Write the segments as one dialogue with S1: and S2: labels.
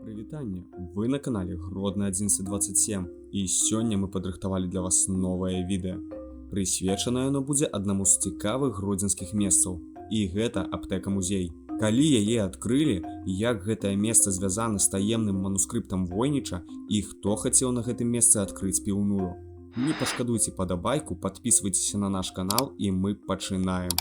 S1: Прывітанне, вы на канале Гродно 1127 і сёння мы падрыхтавалі для вас новае відэа. Прысвечанае яно будзе аднаму з цікавых гродзенскіх месцаў, і гэта аптэка-музей. Калі яе адкрылі, як гэтае месца звязана з таемным манускрыптам Войніча і хто хацеў на гэтым месцы адкрыць піўную. Не пашкадуйце падабайку, падпісвайцеся на наш канал і мы пачынаем.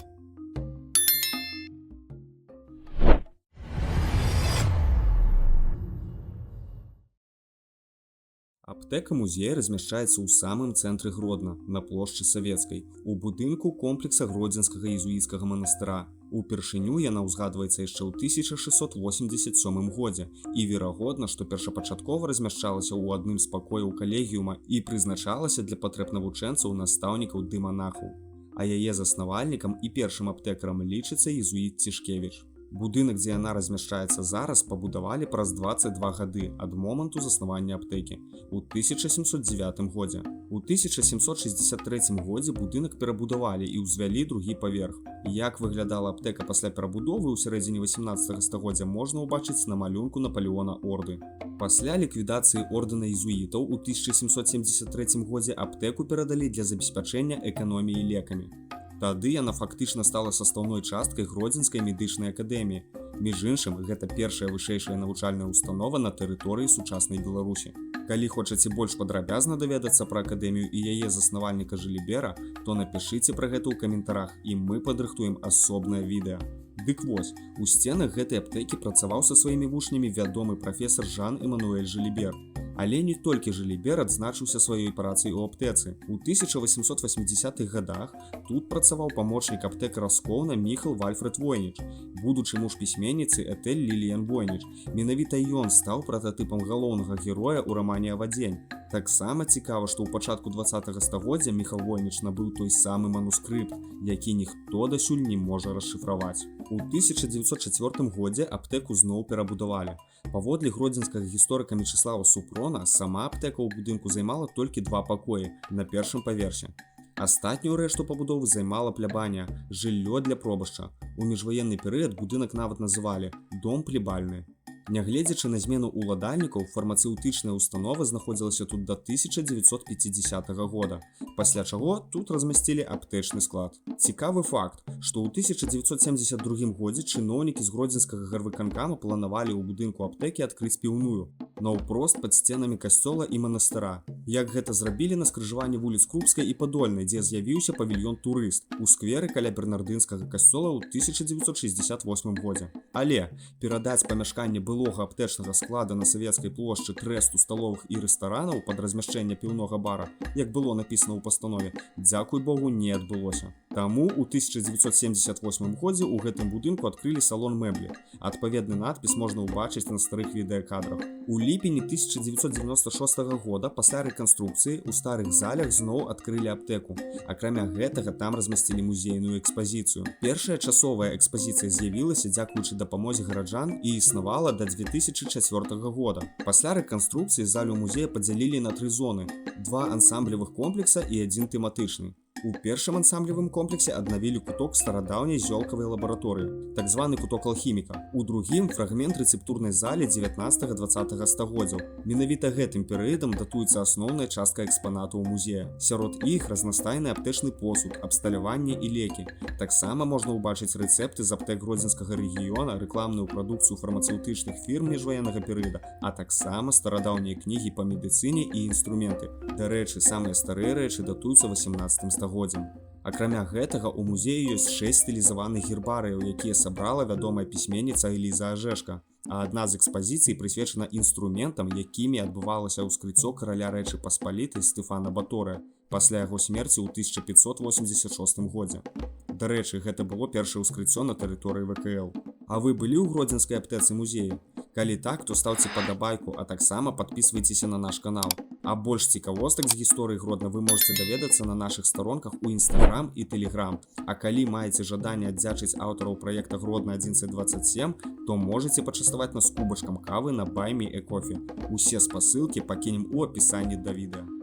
S1: Аптэка-музей размяшчаецца ў самым цэнтры Гродна, на плошчы Савецкай, у будынку комплекса Гродзенскага езуіцкага манастыра. Упершыню яна ўзгадваецца яшчэ ў 1687 годзе і верагодна, што першапачаткова размяшчалася ў адным з пакояў калегіума і прызначалася для патрэб навучэнцаў, настаўнікаў ды манахаў. А яе заснавальнікам і першым аптэкарам лічыцца езуіт Цішкевіч. Будынак, дзе яна размяшчаецца зараз, пабудавалі праз 22 гады ад моманту заснавання аптэкі ў 1709 годзе. У 1763 годзе будынак перабудавалі і ўзвялі другі паверх. Як выглядала аптэка пасля перабудовы ў сярэдзіне 18 стагоддзя можна ўбачыць на малюнку Напалеона Орды. Пасля ліквідацыі ордэна езуітаў у 1773 годзе аптэку перадалі для забеспячэння эканоміі лекамі. Тады яна фактычна стала састаўной часткай Гродзенскай медычнай акадэміі. Між іншым, гэта першая вышэйшая навучальная установа на тэрыторыі сучаснай Беларусі. Калі хочаце больш падрабязна даведацца пра акадэмію і яе заснавальніка Жылібера, то напішыце пра гэта ў каментарах, і мы падрыхтуем асобнае відэа. Дык вось, у сценах гэтай аптэкі працаваў са сваімі вучнямі вядомы прафесар Жан-Эмануэль Жылібер. Але не толькі Жылібер адзначыўся сваёй працай у аптэцы. У 1880-х гадах тут працаваў памочнік аптэкара Скоўна Міхал Вальфрэд Войніч, будучы муж пісьменніцы Этэль Ліліян Войніч. Менавіта ён стаў прататыпам галоўнага героя ў рамане «Авадзень». Таксама цікава, што ў пачатку 20-го стагоддзя Міхал Войніч набыў той самы манускрыпт, які ніхто дасюль не можа расшыфраваць. У 1904 годзе аптэку зноў перабудавалі. Паводле гродзенскага гісторыка Мечыслава Супрона, сама аптэка ў будынку займала толькі 2 пакоі на першым паверсе. Астатнюю рэшту пабудовы займала плябанія, жыллё для пробашча. У міжваенны перыяд будынак нават называлі «Дом плебальны». Нягледзячы на змену ўладальнікаў, фармацэўтычная установа знаходзілася тут да 1950 года, пасля чаго тут размясцілі аптэчны склад. Цікавы факт, што ў 1972 годзе чыноўнікі з гродзенскага гарвыканкама планавалі ў будынку аптэкі адкрыць піўную, наўпрост пад сценамі касцёла і манастыра. Як гэта зрабілі на скрыжаванні вуліц Крупскай і Падольнай, дзе з'явіўся павільён «Турыст» у скверы каля бернардынскага касцёла ў 1968 годзе. Але перадаць памяшканне былога аптэчнага склада на Савецкай плошчы трэсту сталовых і рэстаранаў пад размяшчэнне піўнога бара, як было напісана ў пастанове, дзякуй Богу, не адбылося. Таму ў 1978 годзе ў гэтым будынку адкрылі салон мэблі. Адпаведны надпіс можна ўбачыць на старых відэакадрах. У ліпені 1996 года пасля рэканструкцыі ў старых залях зноў адкрылі аптэку. Акрамя гэтага там размясцілі музейную экспазіцыю. Першая часовая экспазіцыя з'явілася дзякуючы дапамозе гараджан і існавала да 2004 года. Пасля рэканструкцыі залю музея падзялілі на 3 зоны: 2 ансамблевых комплекса і 1 тэматычны. У першым ансамблевым комплексе аднавілі куток старадаўняй зёлкавай лабараторыі, так званы куток алхіміка. У другім фрагмент рэцэптурнай залі 19-20 стагоддзяў. Менавіта гэтым перыядам датуецца асноўная частка экспанатаў музея. Сярод іх разнастайны аптэчны посуд, абсталяванне і лекі. Таксама можна ўбачыць рэцэпты з аптэк гродзенскага рэгіёна, рэкламную прадукцыю фармацэўтычных фірм міжваеннага перыяда, а таксама старадаўнія кнігі па медыцыне і інструменты. Дарэчы, самыя старыя рэчы датуюцца 18 стагоддзям. Акрамя гэтага, у музеі ёсць 6 стылізаваных гербарыяў, якія сабрала вядомая пісьменніца Эліза Ажэшка. А адна з экспазіцый прысвечана інструментам, якімі адбывалася ўскрыццё караля Рэчы Паспалітай Стэфана Баторыя пасля яго смерці ў 1586 годзе. Дарэчы, гэта было першае ўскрыццё на тэрыторыі ВКЛ. А вы былі ў гродзенскай аптэцы музеі? Калі так, то стаўце падабайку, а таксама падпісвайцеся на наш канал. А больш цікавостак з гісторыі Гродна вы можаце даведацца на нашых старонках у Instagram і Telegram. А калі маеце жаданне аддзячыць аўтараў праекта Гродно 1127, то можаце пачаставаць нас кубачкам кавы на Buy Me a Coffee. Усе спасылкі пакінем у апісанні да відэа.